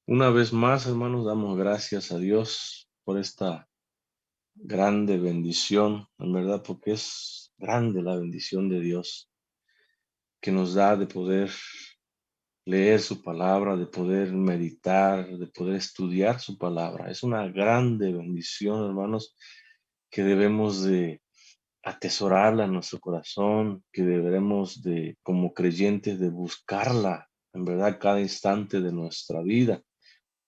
Una vez más, hermanos, damos gracias a Dios por esta grande bendición, en verdad, porque es grande la bendición de Dios que nos da de poder leer su palabra, de poder meditar, de poder estudiar su palabra. Es una grande bendición, hermanos, que debemos de atesorarla en nuestro corazón, que deberemos de, como creyentes, de buscarla, en verdad, cada instante de nuestra vida.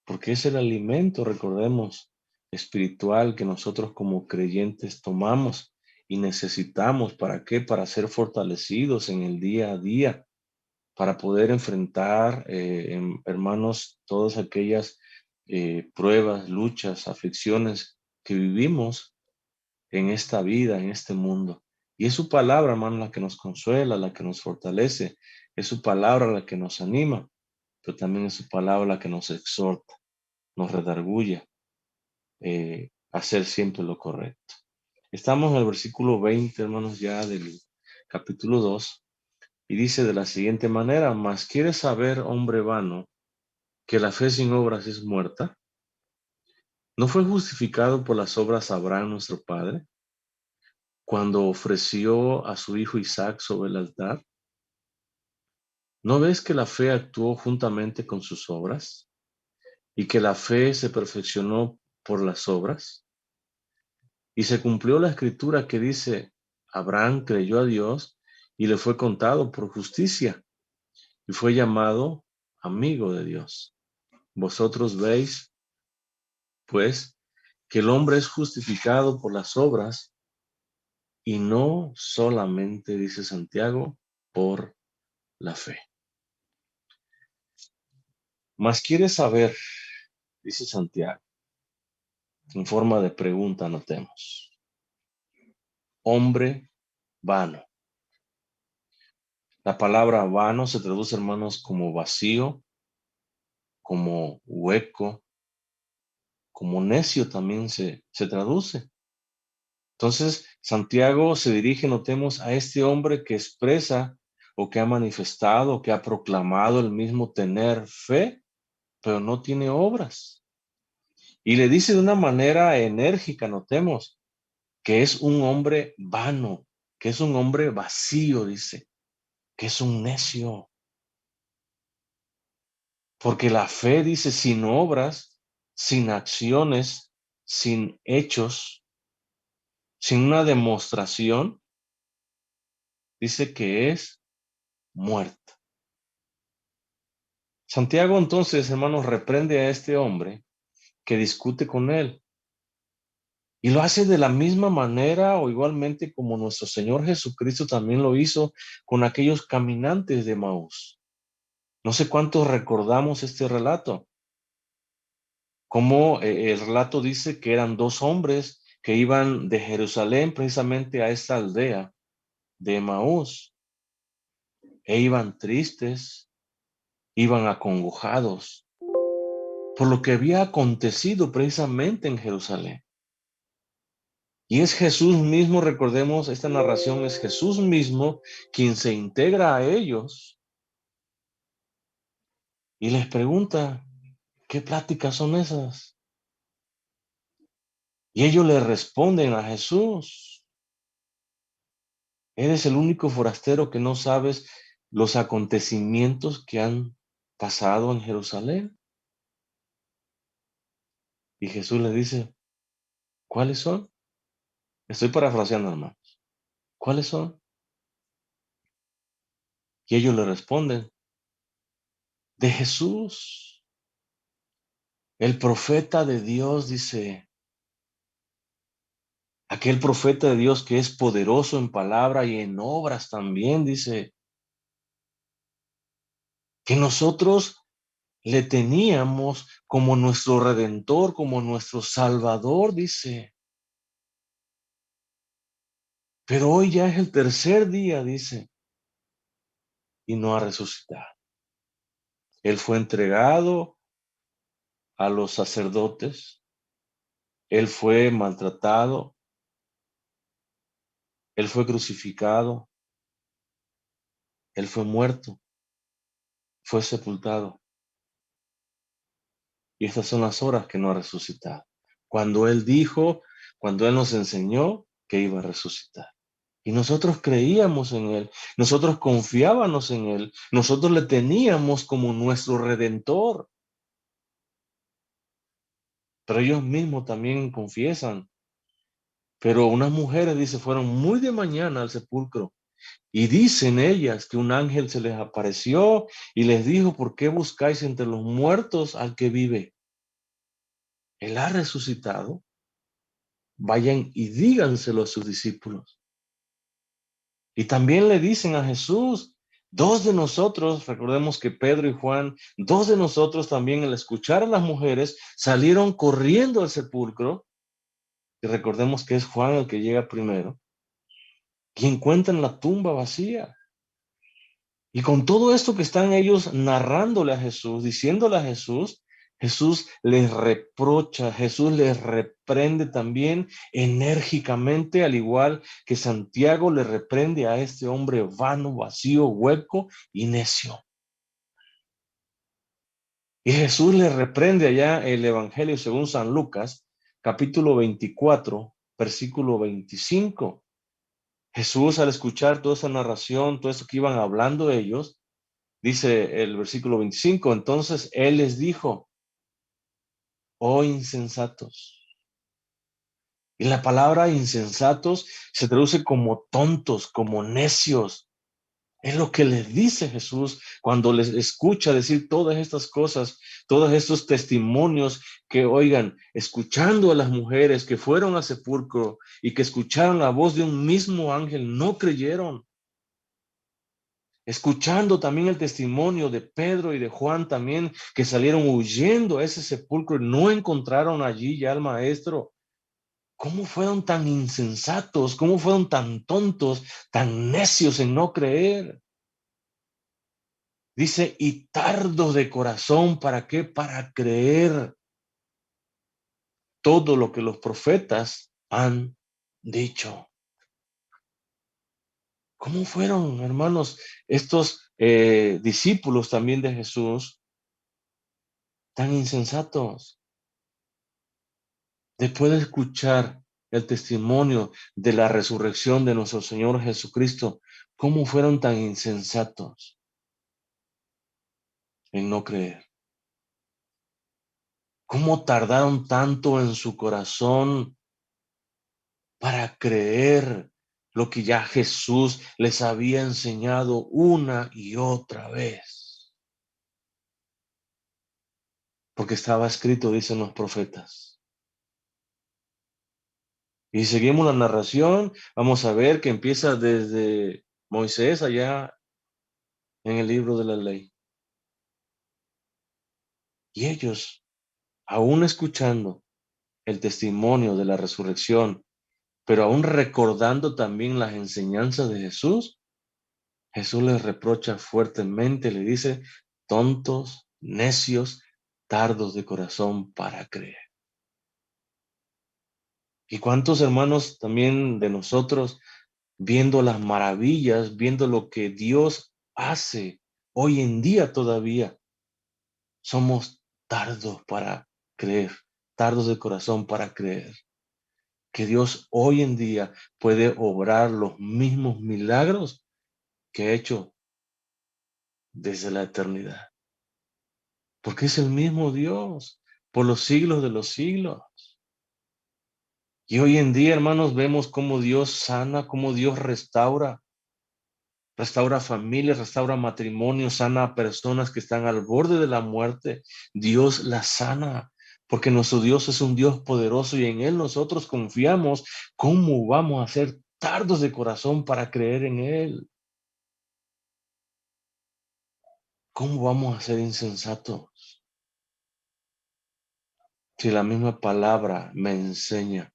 Porque es el alimento, recordemos, espiritual que nosotros como creyentes tomamos y necesitamos. ¿Para qué? Para ser fortalecidos en el día a día, para poder enfrentar, hermanos, todas aquellas pruebas, luchas, aflicciones que vivimos en esta vida, en este mundo. Y es su palabra, hermano, la que nos consuela, la que nos fortalece. Es su palabra la que nos anima, pero también es su palabra la que nos exhorta, nos redarguye hacer siempre lo correcto. Estamos en el versículo 20, hermanos, ya del capítulo 2, y dice de la siguiente manera: mas quieres saber, hombre vano, que la fe sin obras es muerta. ¿No fue justificado por las obras Abraham nuestro padre, cuando ofreció a su hijo Isaac sobre el altar? ¿No ves que la fe actuó juntamente con sus obras, y que la fe se perfeccionó por las obras? Y se cumplió la escritura que dice: Abraham creyó a Dios y le fue contado por justicia, y fue llamado amigo de Dios. Vosotros veis, pues, que el hombre es justificado por las obras, y no solamente, dice Santiago, por la fe. Mas quieres saber, dice Santiago, en forma de pregunta, notemos: hombre vano. La palabra vano se traduce, hermanos, como vacío, como hueco, como necio también se traduce. Entonces, Santiago se dirige, notemos, a este hombre que expresa o que ha manifestado, que ha proclamado el mismo tener fe, pero no tiene obras. Y le dice de una manera enérgica, notemos, que es un hombre vano, que es un hombre vacío, dice, que es un necio. Porque la fe, dice, sin obras, sin acciones, sin hechos, sin una demostración, dice que es muerta. Santiago entonces, hermanos, reprende a este hombre que discute con él, y lo hace de la misma manera o igualmente como nuestro Señor Jesucristo también lo hizo con aquellos caminantes de Maús. No sé cuántos recordamos este relato, como el relato dice que eran dos hombres que iban de Jerusalén precisamente a esta aldea de Maús, e iban tristes, iban acongojados por lo que había acontecido precisamente en Jerusalén. Y es Jesús mismo, recordemos, esta narración es Jesús mismo quien se integra a ellos y les pregunta: ¿qué pláticas son esas? Y ellos le responden a Jesús: eres el único forastero que no sabes los acontecimientos que han pasado en Jerusalén. Y Jesús le dice: ¿cuáles son? Estoy parafraseando, hermano. ¿Cuáles son? Y ellos le responden: de Jesús, el profeta de Dios, dice, aquel profeta de Dios que es poderoso en palabra y en obras también, dice, que nosotros le teníamos como nuestro redentor, como nuestro salvador, dice, pero hoy ya es el tercer día, dice, y no ha resucitado. Él fue entregado a los sacerdotes, él fue maltratado, él fue crucificado, él fue muerto, fue sepultado. y estas son las horas que no ha resucitado. Cuando Él dijo, cuando Él nos enseñó que iba a resucitar. Y nosotros creíamos en Él, nosotros confiábamos en Él, nosotros le teníamos como nuestro redentor. Pero ellos mismos también confiesan. Pero unas mujeres, dice, fueron muy de mañana al sepulcro y dicen ellas que un ángel se les apareció y les dijo, ¿por qué buscáis entre los muertos al que vive? Él ha resucitado. Vayan y díganselo a sus discípulos. Y también le dicen a Jesús, dos de nosotros, recordemos que Pedro y Juan, dos de nosotros también al escuchar a las mujeres salieron corriendo al sepulcro, y recordemos que es Juan el que llega primero, y encuentran la tumba vacía. Y con todo esto que están ellos narrándole a Jesús, diciéndole a Jesús, Jesús les reprocha, Jesús les reprende también enérgicamente, al igual que Santiago le reprende a este hombre vano, vacío, hueco y necio. Y Jesús le reprende allá el Evangelio según San Lucas, capítulo 24, versículo 25. Jesús, al escuchar toda esa narración, todo eso que iban hablando ellos, dice el versículo 25, entonces Él les dijo, oh insensatos. Y la palabra insensatos se traduce como tontos, como necios. Es lo que les dice Jesús cuando les escucha decir todas estas cosas, todos estos testimonios que oigan, escuchando a las mujeres que fueron al sepulcro y que escucharon la voz de un mismo ángel, no creyeron. Escuchando también el testimonio de Pedro y de Juan también, que salieron huyendo a ese sepulcro y no encontraron allí ya al maestro. ¿Cómo fueron tan insensatos? ¿Cómo fueron tan tontos, tan necios en no creer? Dice, y tardos de corazón, ¿para qué? Para creer todo lo que los profetas han dicho. ¿Cómo fueron, hermanos, estos discípulos también de Jesús tan insensatos? Después de escuchar el testimonio de la resurrección de nuestro Señor Jesucristo, ¿cómo fueron tan insensatos en no creer? ¿Cómo tardaron tanto en su corazón para creer lo que ya Jesús les había enseñado una y otra vez? Porque estaba escrito, dicen los profetas. Y si seguimos la narración, vamos a ver que empieza desde Moisés allá en el libro de la ley. Y ellos, aún escuchando el testimonio de la resurrección, pero aún recordando también las enseñanzas de Jesús, Jesús les reprocha fuertemente, le dice, tontos, necios, tardos de corazón para creer. ¿Y cuántos hermanos también de nosotros, viendo las maravillas, viendo lo que Dios hace hoy en día todavía, somos tardos para creer, tardos de corazón para creer que Dios hoy en día puede obrar los mismos milagros que ha hecho desde la eternidad? Porque es el mismo Dios por los siglos de los siglos. Y hoy en día, hermanos, vemos cómo Dios sana, cómo Dios restaura, restaura familias, restaura matrimonios, sana a personas que están al borde de la muerte. Dios las sana, porque nuestro Dios es un Dios poderoso y en Él nosotros confiamos. ¿Cómo vamos a ser tardos de corazón para creer en Él? ¿Cómo vamos a ser insensatos si la misma palabra me enseña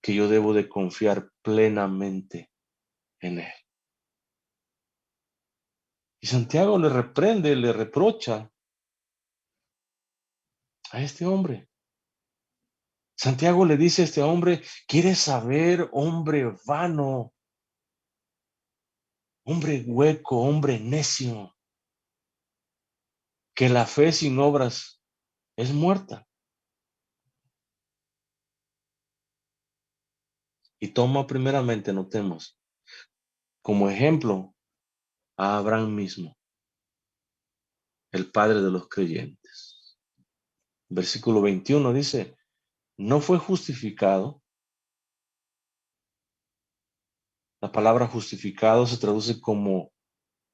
que yo debo de confiar plenamente en Él? Y Santiago le reprende, le reprocha a este hombre. Santiago le dice a este hombre, ¿quieres saber, hombre vano, hombre hueco, hombre necio, que la fe sin obras es muerta. Y toma primeramente, notemos, como ejemplo a Abraham mismo, el padre de los creyentes. Versículo 21 dice, no fue justificado. La palabra justificado se traduce como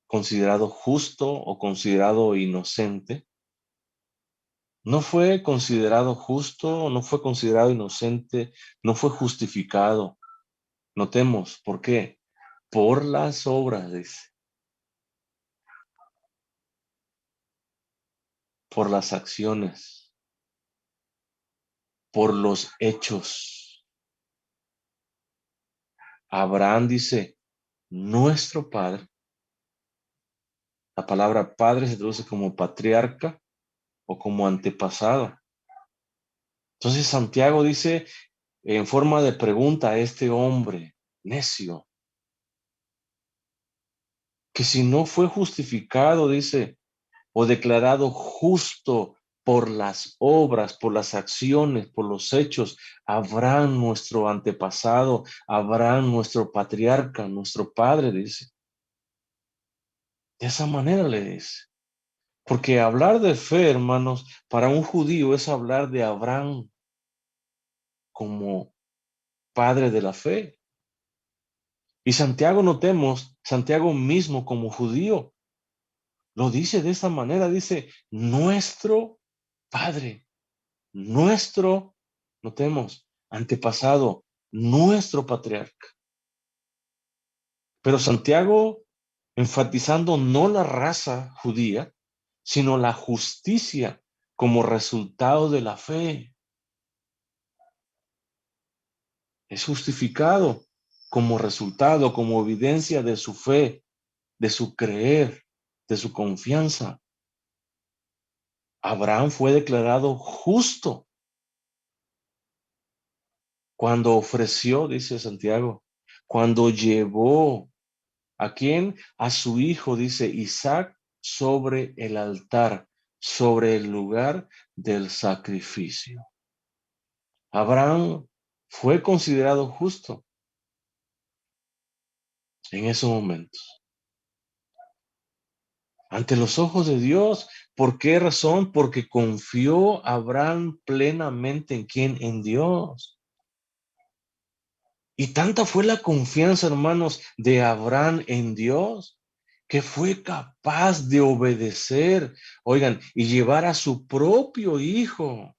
considerado justo o considerado inocente. No fue considerado justo, no fue considerado inocente, no fue justificado. Notemos, ¿por qué? Por las obras, dice, por las acciones, por los hechos. Abraham dice, nuestro padre. La palabra padre se traduce como patriarca o como antepasado. Entonces Santiago dice en forma de pregunta a este hombre necio, que si no fue justificado, dice, o declarado justo por las obras, por las acciones, por los hechos, Abraham, nuestro antepasado, Abraham, nuestro patriarca, nuestro padre, dice. De esa manera le dice. Porque hablar de fe, hermanos, para un judío es hablar de Abraham como padre de la fe. Y Santiago, notemos, Santiago mismo como judío, lo dice de esta manera, dice, nuestro padre, nuestro, notemos, antepasado, nuestro patriarca. Pero Santiago, enfatizando no la raza judía, sino la justicia como resultado de la fe. Es justificado como resultado, como evidencia de su fe, de su creer, de su confianza. Abraham fue declarado justo cuando ofreció, dice Santiago, cuando llevó a quién, a su hijo, dice Isaac, sobre el altar, sobre el lugar del sacrificio. Abraham fue considerado justo en esos momentos. Ante los ojos de Dios, ¿por qué razón? Porque confió Abraham plenamente en quién, en Dios. Y tanta fue la confianza, hermanos, de Abraham en Dios, que fue capaz de obedecer, oigan, y llevar a su propio hijo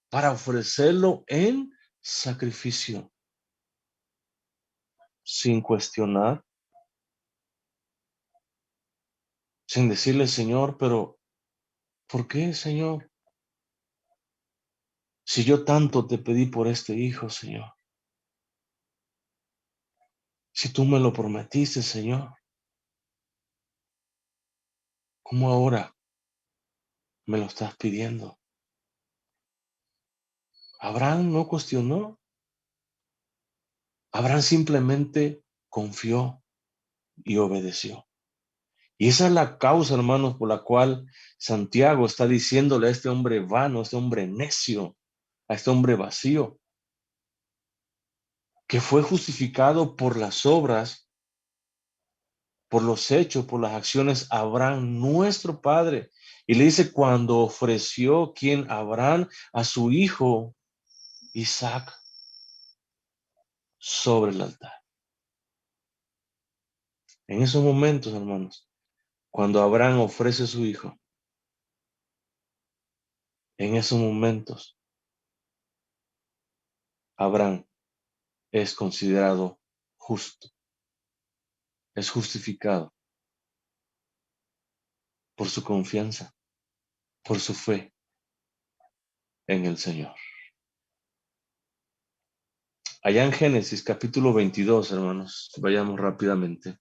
para ofrecerlo en sacrificio, sin cuestionar, sin decirle, Señor, pero ¿por qué, Señor? Si yo tanto te pedí por este hijo, Señor, si tú me lo prometiste, Señor, ¿cómo ahora me lo estás pidiendo? Abraham no cuestionó. Abraham simplemente confió y obedeció. Y esa es la causa, hermanos, por la cual Santiago está diciéndole a este hombre vano, a este hombre necio, a este hombre vacío, que fue justificado por las obras, por los hechos, por las acciones, Abraham, nuestro padre. Y le dice, cuando ofreció quien Abraham a su hijo Isaac sobre el altar. En esos momentos, hermanos, cuando Abraham ofrece a su hijo, en esos momentos, Abraham es considerado justo, es justificado por su confianza, por su fe en el Señor. Allá en Génesis capítulo 22, hermanos, vayamos rápidamente.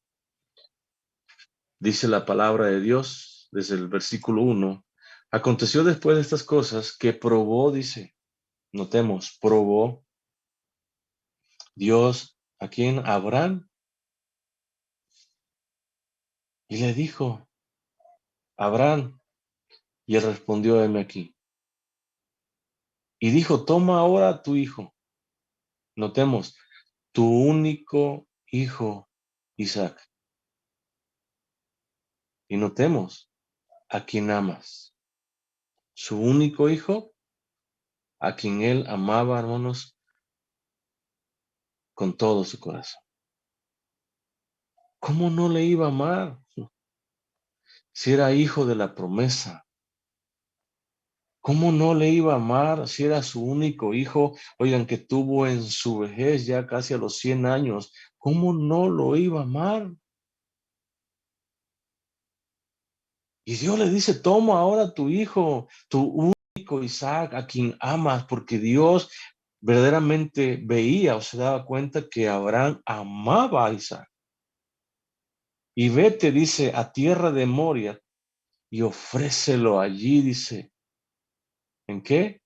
Dice la palabra de Dios desde el versículo 1. Aconteció después de estas cosas que probó, dice, notemos, probó Dios a quien, Abraham, y le dijo, Abraham, y él respondió, heme aquí. Y dijo, toma ahora tu hijo. Notemos, tu único hijo, Isaac. Y notemos, a quien amas. Su único hijo, a quien él amaba, hermanos, con todo su corazón. ¿Cómo no le iba a amar si era hijo de la promesa? ¿Cómo no le iba a amar si era su único hijo? Oigan, que tuvo en su vejez ya casi a los 100 años. ¿Cómo no lo iba a amar? Y Dios le dice, toma ahora tu hijo, tu único Isaac, a quien amas, porque Dios verdaderamente veía o se daba cuenta que Abraham amaba a Isaac. Y vete, dice, a tierra de Moria y ofrécelo allí, dice. ¿En qué?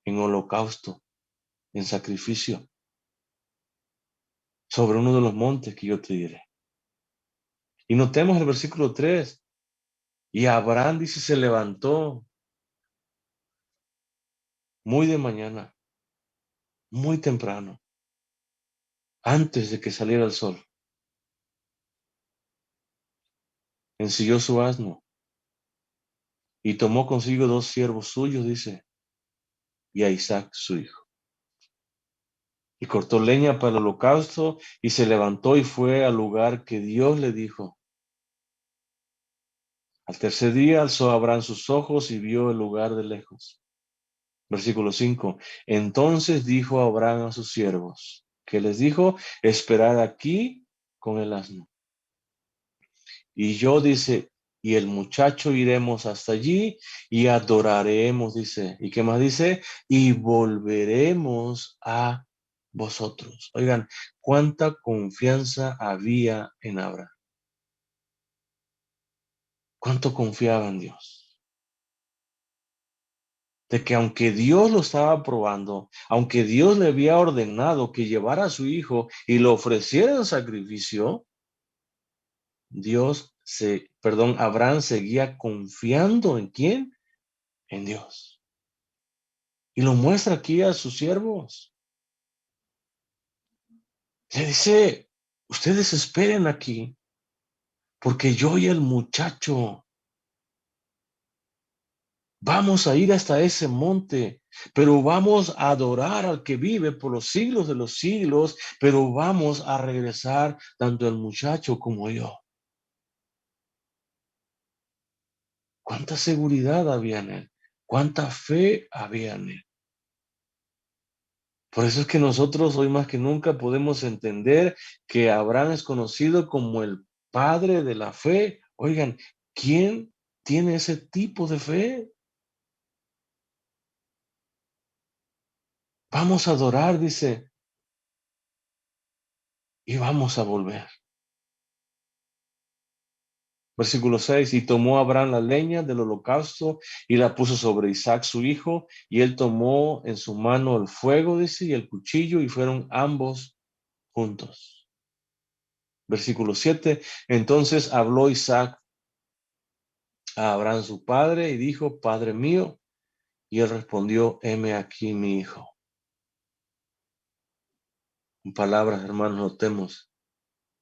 En holocausto, en sacrificio, sobre uno de los montes que yo te diré. Y notemos el versículo 3. Y Abraham, dice, se levantó muy de mañana, muy temprano, antes de que saliera el sol. Ensilló su asno y tomó consigo 2 siervos suyos, dice, y a Isaac su hijo. Y cortó leña para el holocausto y se levantó y fue al lugar que Dios le dijo. Al tercer día alzó Abraham sus ojos y vio el lugar de lejos. Versículo 5. Entonces dijo Abraham a sus siervos, que les dijo, esperad aquí con el asno. Y yo, dice, y el muchacho iremos hasta allí y adoraremos, dice. ¿Y qué más dice? Y volveremos a vosotros. Oigan, cuánta confianza había en Abraham. Cuánto confiaba en Dios. De que aunque Dios lo estaba probando, aunque Dios le había ordenado que llevara a su hijo y lo ofreciera en sacrificio, Abraham seguía confiando ¿en quién? En Dios. Y lo muestra aquí a sus siervos. Le dice, ustedes esperen aquí, porque yo y el muchacho vamos a ir hasta ese monte, pero vamos a adorar al que vive por los siglos de los siglos, pero vamos a regresar tanto el muchacho como yo. ¿Cuánta seguridad había en él? ¿Cuánta fe había en él? Por eso es que nosotros hoy más que nunca podemos entender que Abraham es conocido como el padre de la fe. Oigan, ¿quién tiene ese tipo de fe? Vamos a adorar, dice, y vamos a volver. Versículo 6, y tomó Abraham la leña del holocausto y la puso sobre Isaac su hijo, y él tomó en su mano el fuego, dice, y el cuchillo, y fueron ambos juntos. Versículo 7, entonces habló Isaac a Abraham su padre y dijo, Padre mío, y él respondió, heme aquí mi hijo. En palabras, hermanos, notemos,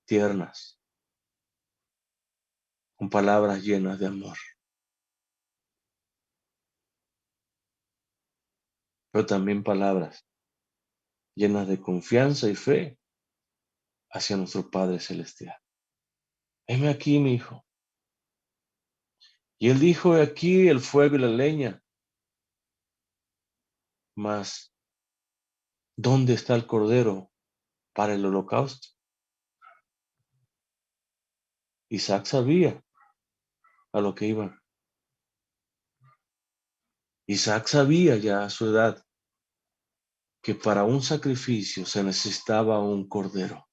tiernas, con palabras llenas de amor, pero también palabras llenas de confianza y fe hacia nuestro Padre Celestial. Heme aquí, mi hijo. Y él dijo, he aquí el fuego y la leña, mas ¿dónde está el cordero para el holocausto? Isaac sabía a lo que iba. Isaac sabía ya a su edad que para un sacrificio se necesitaba un cordero.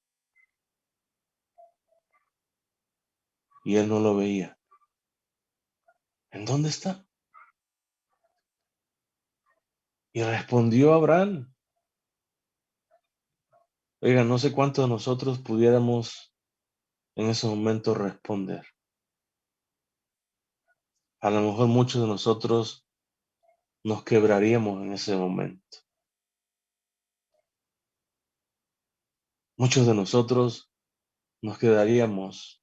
Y él no lo veía. ¿En dónde está? Y respondió Abraham. Oiga, no sé cuántos de nosotros pudiéramos en ese momento responder. A lo mejor muchos de nosotros nos quebraríamos en ese momento. Muchos de nosotros nos quedaríamos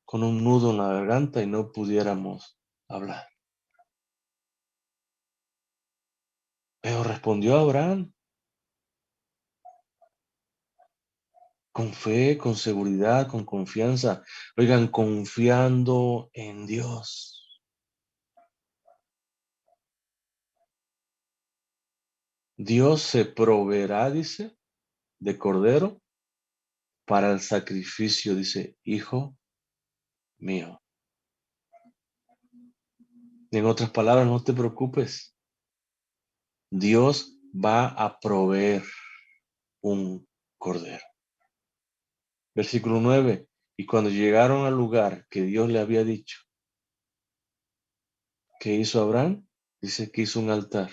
con un nudo en la garganta y no pudiéramos hablar. Pero respondió Abraham con fe, con seguridad, con confianza. Oigan, confiando en Dios. Dios se proveerá, dice, de cordero para el sacrificio, dice, hijo mío. En otras palabras, no te preocupes. Dios va a proveer un cordero. Versículo 9. Y cuando llegaron al lugar que Dios le había dicho, ¿qué hizo Abraham? Dice que hizo un altar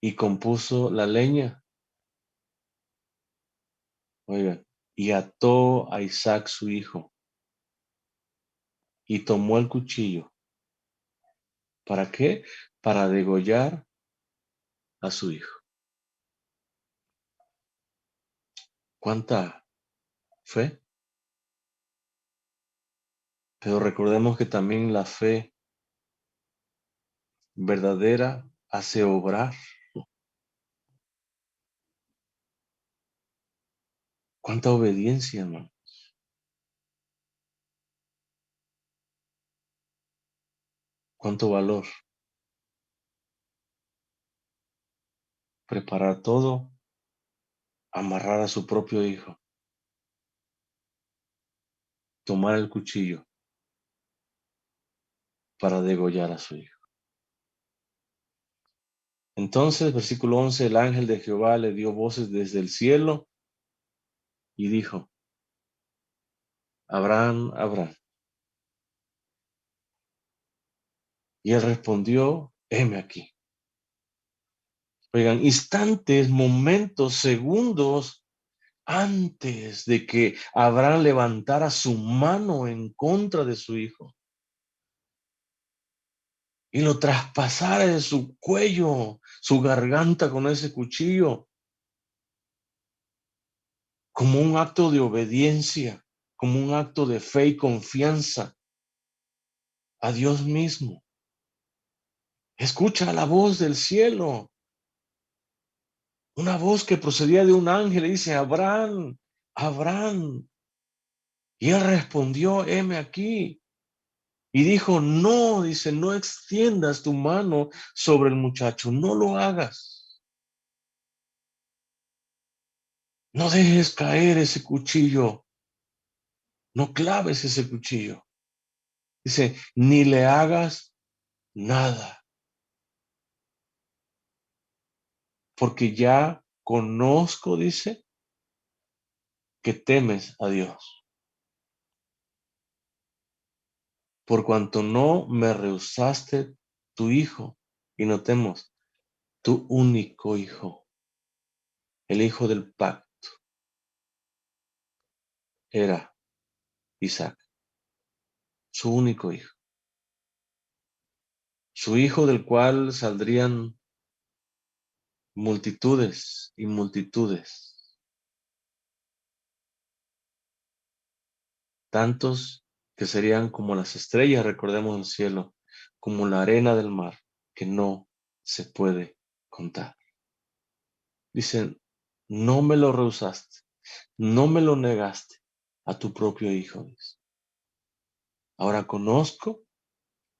y compuso la leña. Oigan, y ató a Isaac su hijo y tomó el cuchillo. ¿Para qué? Para degollar a su hijo. ¿Cuánta fe? Pero recordemos que también la fe verdadera hace obrar. ¿Cuánta obediencia, hermano? ¿Cuánto valor? Preparar todo, amarrar a su propio hijo, tomar el cuchillo para degollar a su hijo. Entonces, versículo 11, el ángel de Jehová le dio voces desde el cielo y dijo, Abraham, Abraham. Y él respondió, heme aquí. Oigan, instantes, momentos, segundos antes de que Abraham levantara su mano en contra de su hijo y lo traspasara de su cuello, su garganta con ese cuchillo, como un acto de obediencia, como un acto de fe y confianza a Dios mismo. Escucha la voz del cielo, una voz que procedía de un ángel y dice, Abraham, Abraham. Y él respondió, heme aquí. Y dijo, no, dice, no extiendas tu mano sobre el muchacho, no lo hagas. No dejes caer ese cuchillo, no claves ese cuchillo. Dice, ni le hagas nada, porque ya conozco, dice, que temes a Dios, por cuanto no me rehusaste tu hijo, y notemos, tu único hijo, el hijo del pacto, era Isaac, su único hijo, su hijo del cual saldrían multitudes y multitudes, tantos que serían como las estrellas, recordemos el cielo, como la arena del mar, que no se puede contar. Dicen, no me lo rehusaste, no me lo negaste a tu propio hijo. Dice. Ahora conozco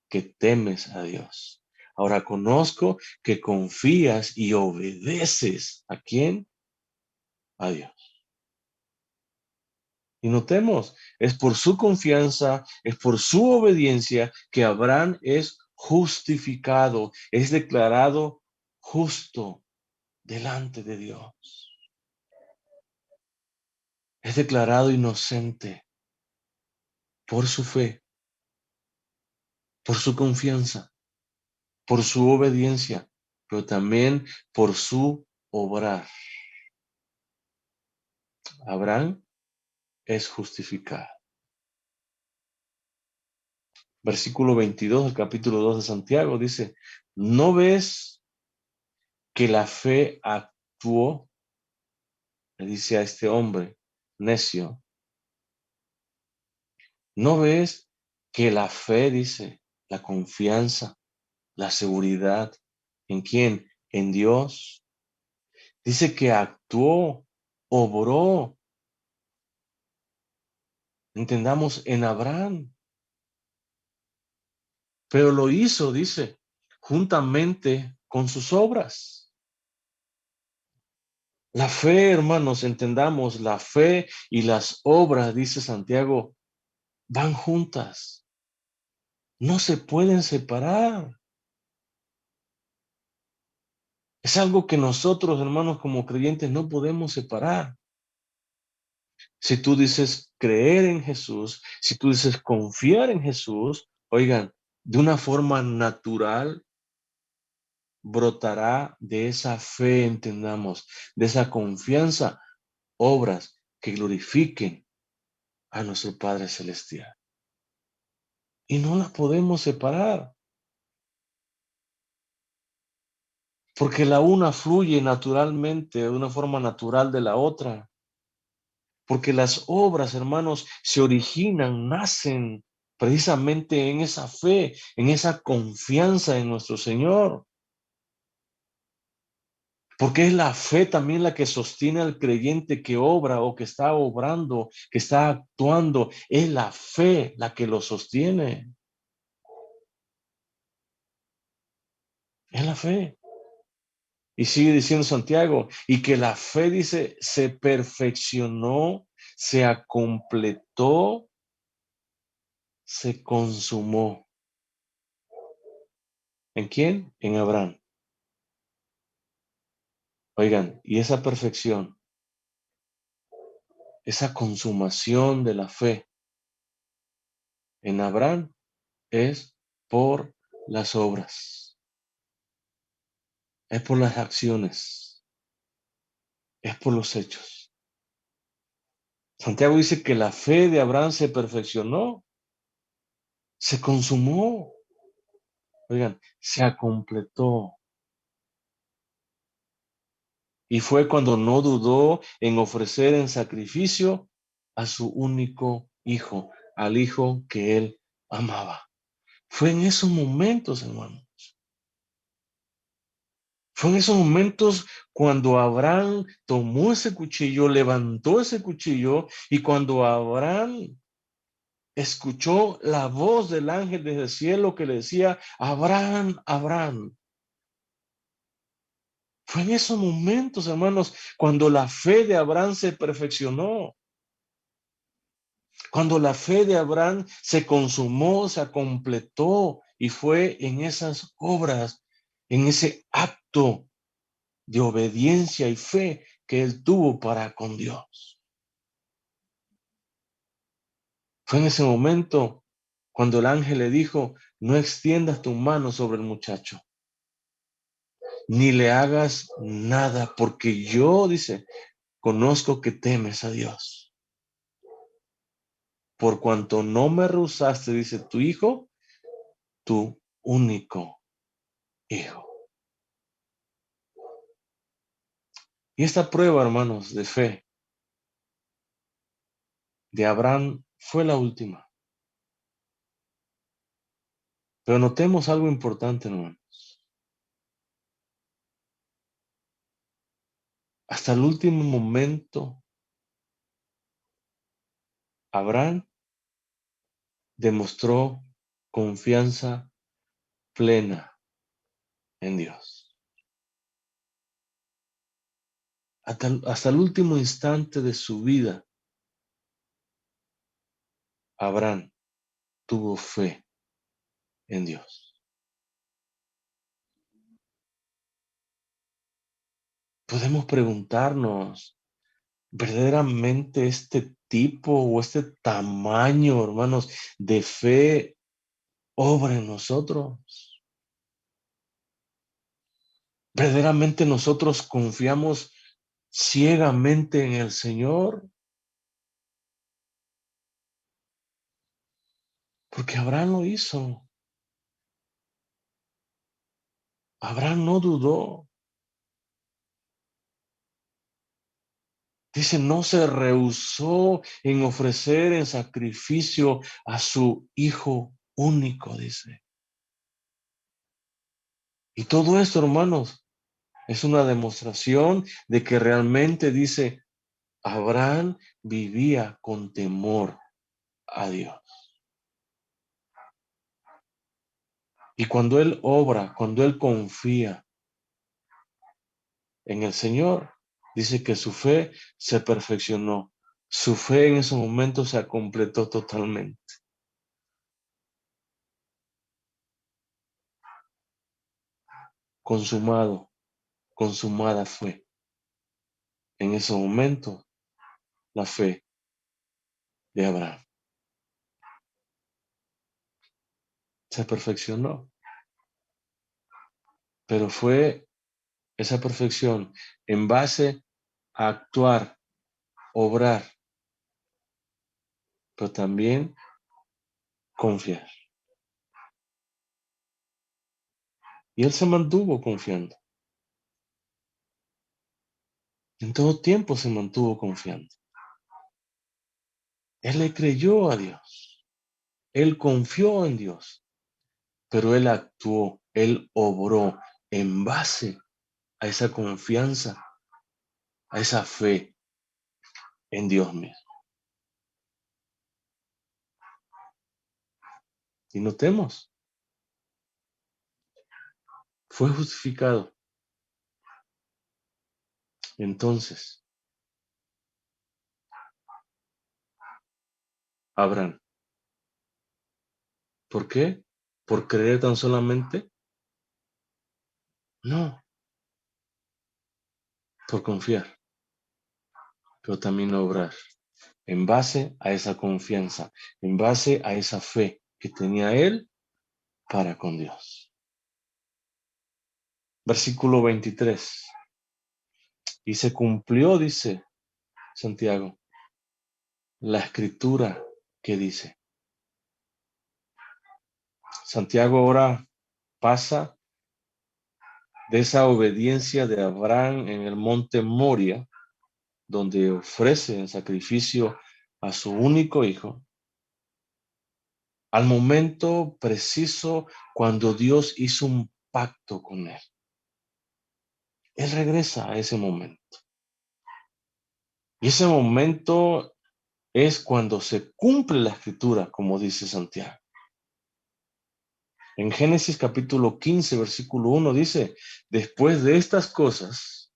que temes a Dios. Ahora conozco que confías y obedeces. ¿A quién? A Dios. Y notemos, es por su confianza, es por su obediencia que Abraham es justificado, es declarado justo delante de Dios. Es declarado inocente por su fe, por su confianza, por su obediencia, pero también por su obrar. Abraham es justificado. Versículo 22 del capítulo 2 de Santiago dice, ¿no ves que la fe actuó? Le dice a este hombre necio, ¿no ves que la fe, dice, la confianza, la seguridad, ¿en quién? En Dios. Dice que actuó, obró, entendamos, en Abraham, pero lo hizo, dice, juntamente con sus obras. La fe, hermanos, entendamos, la fe y las obras, dice Santiago, van juntas, no se pueden separar. Es algo que nosotros, hermanos, como creyentes, no podemos separar. Si tú dices creer en Jesús, si tú dices confiar en Jesús, oigan, de una forma natural brotará de esa fe, entendamos, de esa confianza, obras que glorifiquen a nuestro Padre Celestial. Y no las podemos separar, porque la una fluye naturalmente, de una forma natural de la otra. Porque las obras, hermanos, se originan, nacen precisamente en esa fe, en esa confianza en nuestro Señor. Porque es la fe también la que sostiene al creyente que obra o que está obrando, que está actuando. Es la fe la que lo sostiene. Es la fe. Y sigue diciendo Santiago, y que la fe, dice, se perfeccionó, se completó, se consumó. ¿En quién? En Abraham. Oigan, y esa perfección, esa consumación de la fe en Abraham es por las obras, es por las acciones, es por los hechos. Santiago dice que la fe de Abraham se perfeccionó, se consumó, oigan, se completó. Y fue cuando no dudó en ofrecer en sacrificio a su único hijo, al hijo que él amaba. Fue en esos momentos, hermano. Fue en esos momentos cuando Abraham tomó ese cuchillo, levantó ese cuchillo, y cuando Abraham escuchó la voz del ángel desde el cielo que le decía, Abraham, Abraham. Fue en esos momentos, hermanos, cuando la fe de Abraham se perfeccionó, cuando la fe de Abraham se consumó, se completó, y fue en esas obras, en ese acto de obediencia y fe que él tuvo para con Dios. Fue en ese momento cuando el ángel le dijo, no extiendas tu mano sobre el muchacho, ni le hagas nada, porque yo, dice, conozco que temes a Dios. Por cuanto no me rehusaste, dice, tu hijo, tu único hijo. Y esta prueba, hermanos, de fe de Abraham fue la última. Pero notemos algo importante, hermano. Hasta el último momento, Abraham demostró confianza plena en Dios. Hasta el último instante de su vida, Abraham tuvo fe en Dios. Podemos preguntarnos, ¿verdaderamente este tipo o este tamaño, hermanos, de fe obra en nosotros? ¿Verdaderamente nosotros confiamos ciegamente en el Señor? Porque Abraham lo hizo. Abraham no dudó. Dice, no se rehusó en ofrecer en sacrificio a su hijo único, dice. Y todo esto, hermanos, es una demostración de que realmente, dice, Abraham vivía con temor a Dios. Y cuando él obra, cuando él confía en el Señor, dice que su fe se perfeccionó. Su fe en ese momento se completó totalmente. Consumado, consumada fue. En ese momento, la fe de Abraham se perfeccionó. Pero fue esa perfección en base a actuar, obrar, pero también confiar. Y él se mantuvo confiando. En todo tiempo se mantuvo confiando. Él le creyó a Dios. Él confió en Dios, pero él actuó, él obró en base a esa confianza, a esa fe en Dios mismo. Y notemos, fue justificado. Entonces, Abraham, ¿por qué? ¿Por creer tan solamente? No, por confiar, pero también obrar en base a esa confianza, en base a esa fe que tenía él para con Dios. Versículo 23. Y se cumplió, dice Santiago, la escritura que dice. Santiago ahora pasa de esa obediencia de Abraham en el monte Moria, donde ofrece en sacrificio a su único hijo, al momento preciso cuando Dios hizo un pacto con él. Él regresa a ese momento. Y ese momento es cuando se cumple la escritura, como dice Santiago. En Génesis capítulo 15, versículo 1 dice, después de estas cosas,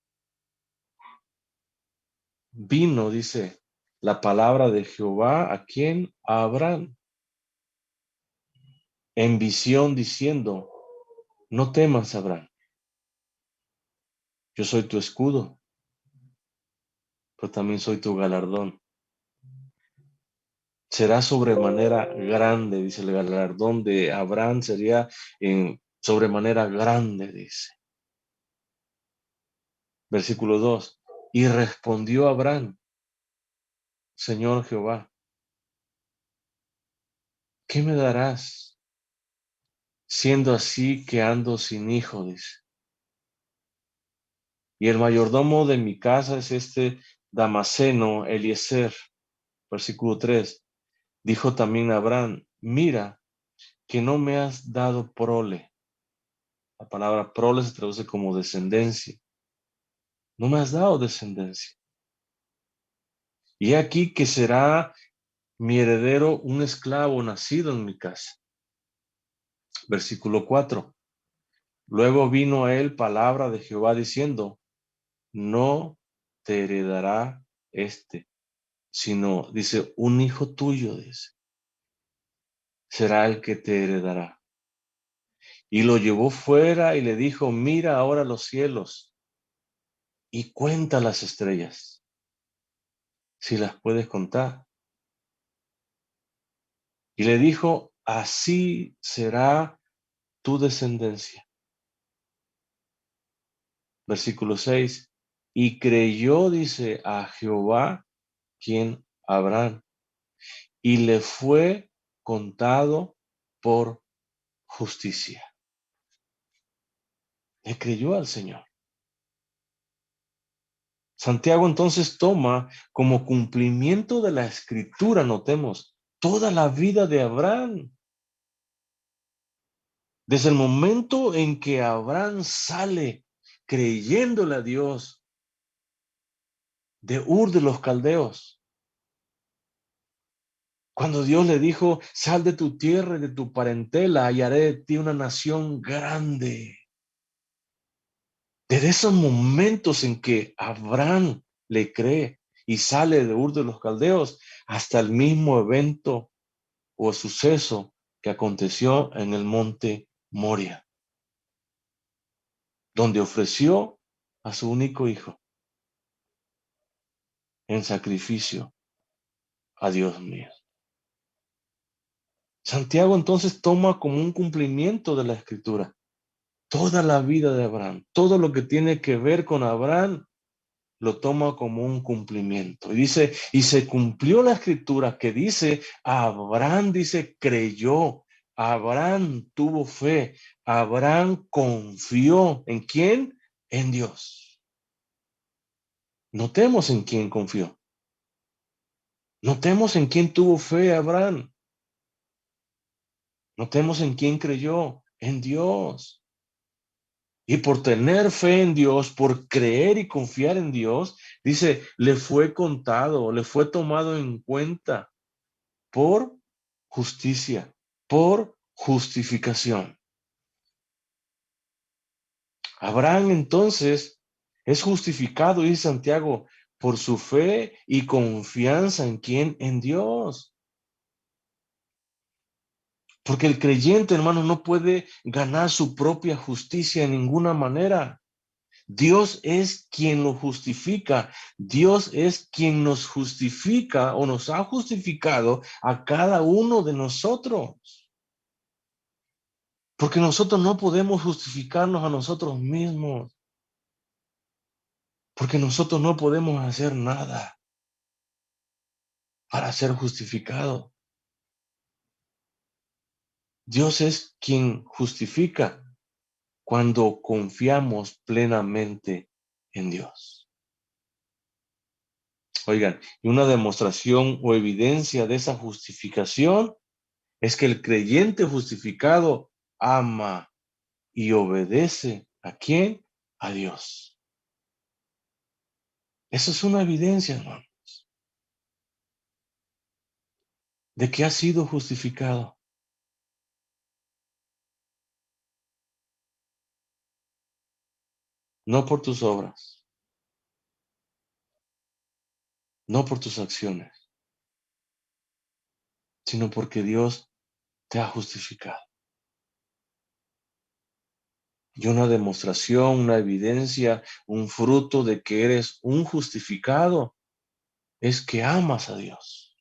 vino, dice, la palabra de Jehová a quien a Abraham, en visión diciendo, no temas, Abraham, yo soy tu escudo, pero también soy tu galardón. Será sobremanera grande, dice el galardón de Abraham, sería en sobremanera grande, dice. Versículo 2. Y respondió Abraham, Señor Jehová, ¿qué me darás? Siendo así que ando sin hijo, dice. Y el mayordomo de mi casa es este Damaseno Eliezer. Versículo 3. Dijo también Abraham, mira que no me has dado prole. La palabra prole se traduce como descendencia. No me has dado descendencia. Y aquí que será mi heredero un esclavo nacido en mi casa. Versículo 4. Luego vino a él palabra de Jehová diciendo, no te heredará este, sino, dice, un hijo tuyo, dice, será el que te heredará. Y lo llevó fuera y le dijo, mira ahora los cielos y cuenta las estrellas, si las puedes contar. Y le dijo, así será tu descendencia. Versículo 6. Y creyó, dice, a Jehová, quien Abraham, y le fue contado por justicia. Le creyó al Señor. Santiago entonces toma como cumplimiento de la Escritura, notemos, toda la vida de Abraham. Desde el momento en que Abraham sale creyéndole a Dios de Ur de los Caldeos, cuando Dios le dijo, sal de tu tierra y de tu parentela y haré de ti una nación grande. Desde esos momentos en que Abraham le cree y sale de Ur de los Caldeos hasta el mismo evento o suceso que aconteció en el monte Moria, donde ofreció a su único hijo en sacrificio a Dios mío. Santiago entonces toma como un cumplimiento de la Escritura toda la vida de Abraham, todo lo que tiene que ver con Abraham, lo toma como un cumplimiento. Y dice, y se cumplió la Escritura que dice, Abraham dice, creyó, Abraham tuvo fe, Abraham confió. ¿En quién? En Dios. Notemos en quién confió. Notemos en quién tuvo fe Abraham. Notemos en quién creyó. En Dios. Y por tener fe en Dios, por creer y confiar en Dios, dice, le fue contado, le fue tomado en cuenta por justicia, por justificación. Abraham entonces es justificado, dice Santiago, por su fe y confianza en quién, en Dios. Porque el creyente, hermano, no puede ganar su propia justicia de ninguna manera. Dios es quien lo justifica. Dios es quien nos justifica o nos ha justificado a cada uno de nosotros. Porque nosotros no podemos justificarnos a nosotros mismos. Porque nosotros no podemos hacer nada para ser justificado. Dios es quien justifica cuando confiamos plenamente en Dios. Oigan, y una demostración o evidencia de esa justificación es que el creyente justificado ama y obedece. ¿A quién? A Dios. Eso es una evidencia, hermano, de que ha sido justificado. No por tus obras, no por tus acciones, sino porque Dios te ha justificado. Y una demostración, una evidencia, un fruto de que eres un justificado es que amas a Dios.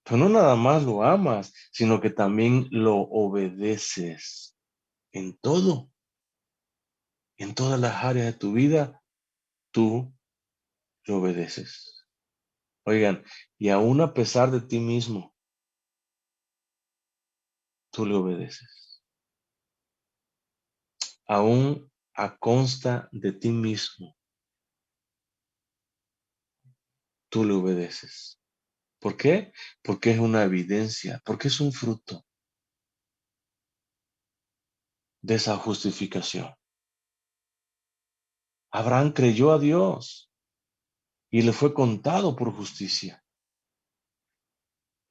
Pero no nada más lo amas, sino que también lo obedeces en todo. En todas las áreas de tu vida, tú lo obedeces. Oigan, y aún a pesar de ti mismo, tú le obedeces. Aún a consta de ti mismo, tú le obedeces. ¿Por qué? Porque es una evidencia, porque es un fruto de esa justificación. Abraham creyó a Dios y le fue contado por justicia.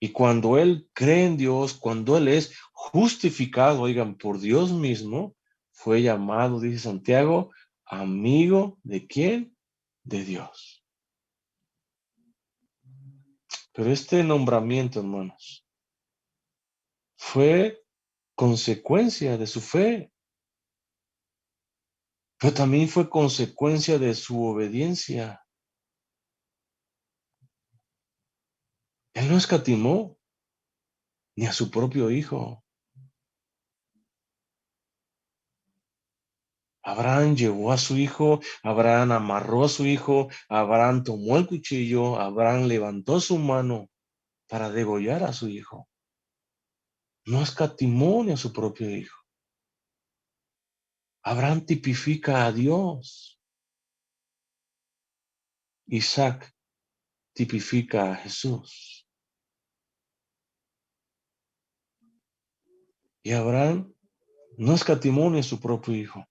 Y cuando él cree en Dios, cuando él es justificado, oigan, por Dios mismo, fue llamado, dice Santiago, amigo de quién? De Dios. Pero este nombramiento, hermanos, fue consecuencia de su fe, pero también fue consecuencia de su obediencia. Él no escatimó ni a su propio hijo. Abraham llevó a su hijo, Abraham amarró a su hijo, Abraham tomó el cuchillo, Abraham levantó su mano para degollar a su hijo. No escatimó ni a su propio hijo. Abraham tipifica a Dios. Isaac tipifica a Jesús. Y Abraham no escatimó ni a su propio hijo.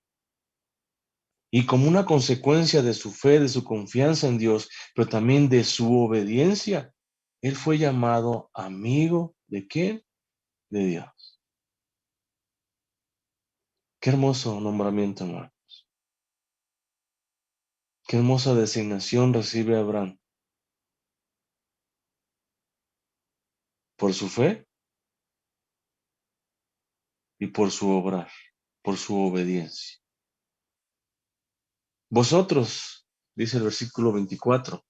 Y como una consecuencia de su fe, de su confianza en Dios, pero también de su obediencia, él fue llamado amigo ¿de quién? De Dios. Qué hermoso nombramiento, hermano. Qué hermosa designación recibe Abraham. Por su fe y por su obrar, por su obediencia. Vosotros, dice el versículo 24,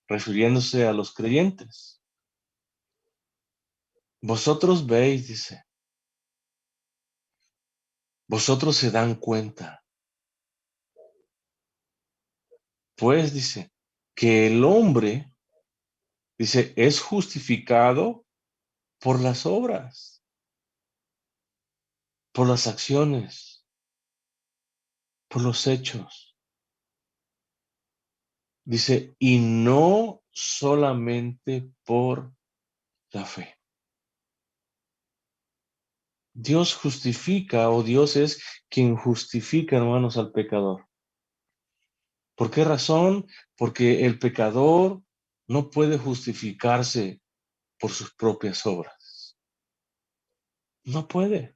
refiriéndose a los creyentes. Vosotros veis, dice, vosotros se dan cuenta. Pues dice, que el hombre, dice, es justificado por las obras, por las acciones, por los hechos. Dice, y no solamente por la fe. Dios justifica, o Dios es quien justifica, hermanos, al pecador. ¿Por qué razón? Porque el pecador no puede justificarse por sus propias obras. No puede.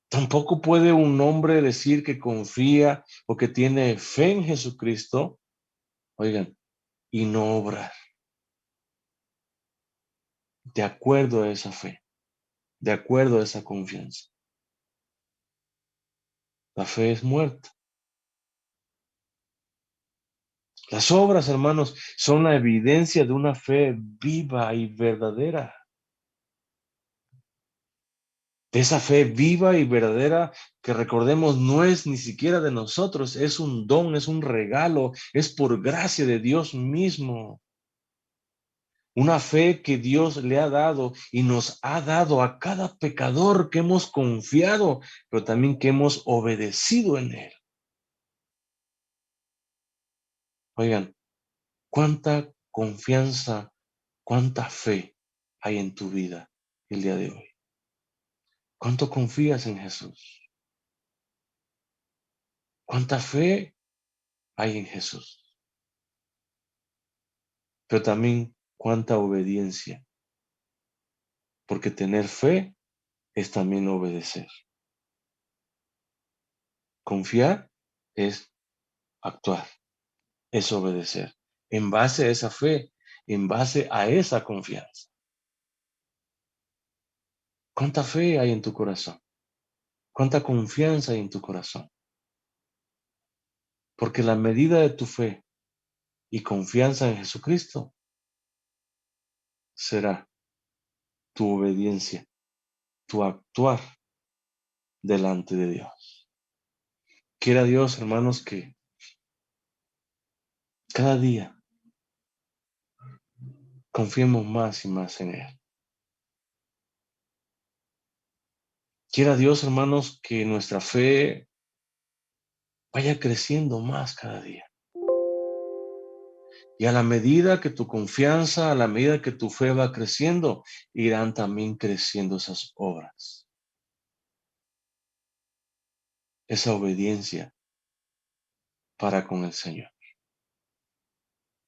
Tampoco puede un hombre decir que confía o que tiene fe en Jesucristo, oigan, y no obrar de acuerdo a esa fe, de acuerdo a esa confianza. La fe es muerta. Las obras, hermanos, son la evidencia de una fe viva y verdadera. De esa fe viva y verdadera que recordemos no es ni siquiera de nosotros, es un don, es un regalo, es por gracia de Dios mismo. Una fe que Dios le ha dado y nos ha dado a cada pecador que hemos confiado, pero también que hemos obedecido en él. Oigan, cuánta confianza, cuánta fe hay en tu vida el día de hoy. ¿Cuánto confías en Jesús? ¿Cuánta fe hay en Jesús? Pero también cuánta obediencia, porque tener fe es también obedecer. Confiar es actuar, es obedecer. En base a esa fe, en base a esa confianza. ¿Cuánta fe hay en tu corazón? ¿Cuánta confianza hay en tu corazón? Porque la medida de tu fe y confianza en Jesucristo será tu obediencia, tu actuar delante de Dios. Quiera Dios, hermanos, que cada día confiemos más y más en Él. Quiera Dios, hermanos, que nuestra fe vaya creciendo más cada día. Y a la medida que tu confianza, a la medida que tu fe va creciendo, irán también creciendo esas obras. Esa obediencia para con el Señor.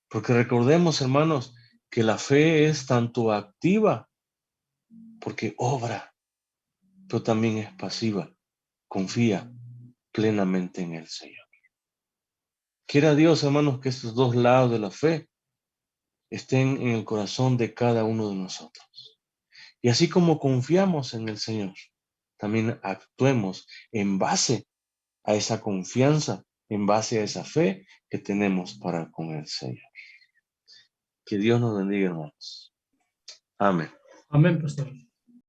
Porque recordemos, hermanos, que la fe es tanto activa, porque obra, pero también es pasiva. Confía plenamente en el Señor. Quiera Dios, hermanos, que estos dos lados de la fe estén en el corazón de cada uno de nosotros. Y así como confiamos en el Señor, también actuemos en base a esa confianza, en base a esa fe que tenemos para con el Señor. Que Dios nos bendiga, hermanos. Amén. Amén, pastor.